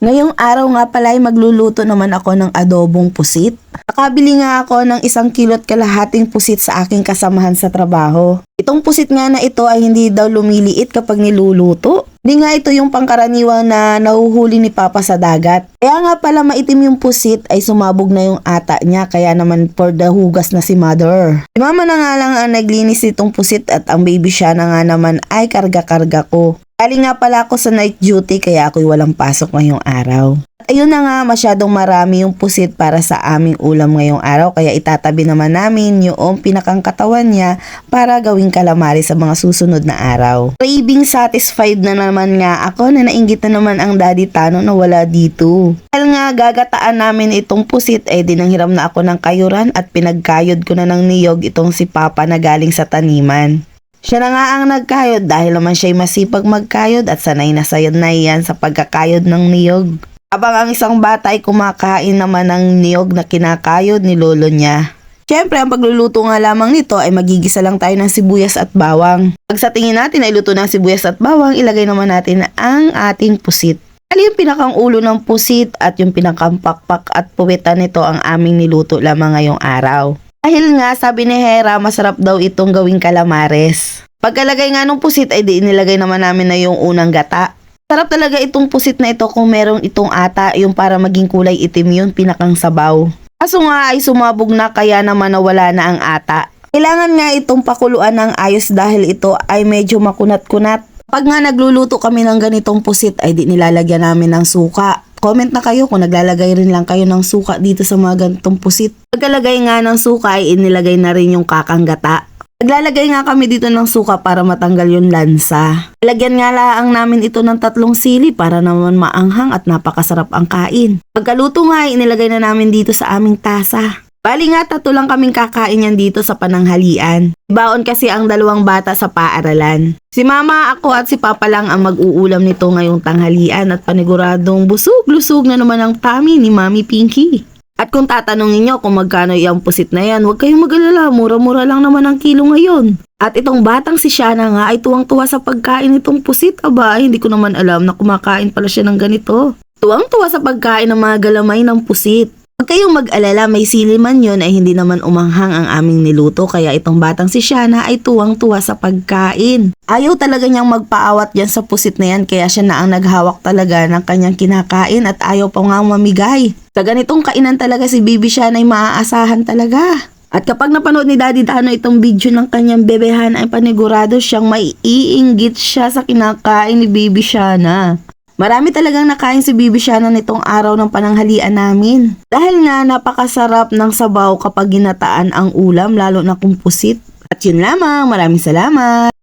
Ngayong araw nga pala ay magluluto naman ako ng adobong pusit. Nakabili nga ako ng 1 kilo't kalahating pusit sa aking kasamahan sa trabaho. Itong pusit nga na ito ay hindi daw lumiliit kapag niluluto. Hindi nga ito yung pangkaraniwang na nahuhuli ni Papa sa dagat. Kaya nga pala maitim yung pusit ay sumabog na yung ata niya, kaya naman for the hugas na si Mother. Si Mama na nga lang ang naglinis itong pusit at ang baby siya na nga naman ay karga-karga ko. Galing nga pala ako sa night duty kaya ako'y walang pasok ngayong araw. At ayun na nga, masyadong marami yung pusit para sa aming ulam ngayong araw, kaya itatabi naman namin yung pinakang katawan niya para gawing calamari sa mga susunod na araw. Craving satisfied na naman nga ako na nainggit na naman ang Daddy Tano na wala dito. Dahil nga gagataan namin itong pusit ay dinanghiram na ako ng kayuran at pinagkayod ko na ng niyog itong si Papa na galing sa taniman. Siya na nga ang nagkayod dahil naman siya'y masipag magkayod at sanay na yan sa pagkakayod ng niyog. Habang ang isang bata ay kumakain naman ng niyog na kinakayod ni lolo niya. Siyempre, ang pagluluto nga lamang nito ay magigisa lang tayo ng sibuyas at bawang. Pag sa tingin natin ay luto ng sibuyas at bawang, ilagay naman natin ang ating pusit. Ali yung pinakang ulo ng pusit at yung pinakang pakpak at puwetan nito ang aming niluto lamang ngayong araw. Dahil nga sabi ni Hera, masarap daw itong gawing calamares. Pagkalagay nga ng pusit ay di inilagay naman namin na yung unang gata. Sarap talaga itong pusit na ito kung meron itong ata, yung para maging kulay itim yun pinakang sabaw. Kaso nga ay sumabog na kaya naman nawala na ang ata. Kailangan nga itong pakuluan ng ayos dahil ito ay medyo makunat-kunat. Pag nga nagluluto kami ng ganitong pusit ay di nilalagyan namin ng suka. Comment na kayo kung naglalagay rin lang kayo ng suka dito sa mga ganitong pusit. Pagkalagay nga ng suka ay inilagay na rin yung kakang gata. Naglalagay nga kami dito ng suka para matanggal yung lansa. Lagyan nga laang namin ito ng 3 sili para naman maanghang at napakasarap ang kain. Pagkaluto nga ay inilagay na namin dito sa aming tasa. Bali nga 3 lang kaming kakain yan dito sa pananghalian. Baon kasi ang 2 bata sa paaralan. Si Mama, ako at si Papa lang ang mag-uulam nito ngayong tanghalian at paniguradong busog-lusog na naman ang tummy ni Mami Pinky. At kung tatanungin nyo kung magkano yung pusit na yan, huwag kayong mag-alala, mura-mura lang naman ang kilo ngayon. At itong batang si Shana nga ay tuwang-tuwa sa pagkain nitong pusit. Aba, hindi ko naman alam na kumakain pala siya ng ganito. Tuwang-tuwa sa pagkain ng mga galamay ng pusit. Huwag kayong mag-alala, may sili man yun ay hindi naman umanghang ang aming niluto, kaya itong batang si Shana ay tuwang-tuwa sa pagkain. Ayaw talaga niyang magpaawat yan sa pusit na yan, kaya siya na ang naghawak talaga ng kanyang kinakain at ayaw pa nga mamigay. Sa ganitong kainan talaga si Baby Shana ay maaasahan talaga. At kapag napanood ni Daddy Tano itong video ng kanyang bebehan ay panigurado siyang maiinggit siya sa kinakain ni Baby Shana. Marami talagang nakain si Baby Shana nitong araw ng pananghalian namin. Dahil nga napakasarap ng sabaw kapag ginataan ang ulam, lalo na kung pusit. At yun lamang, maraming salamat!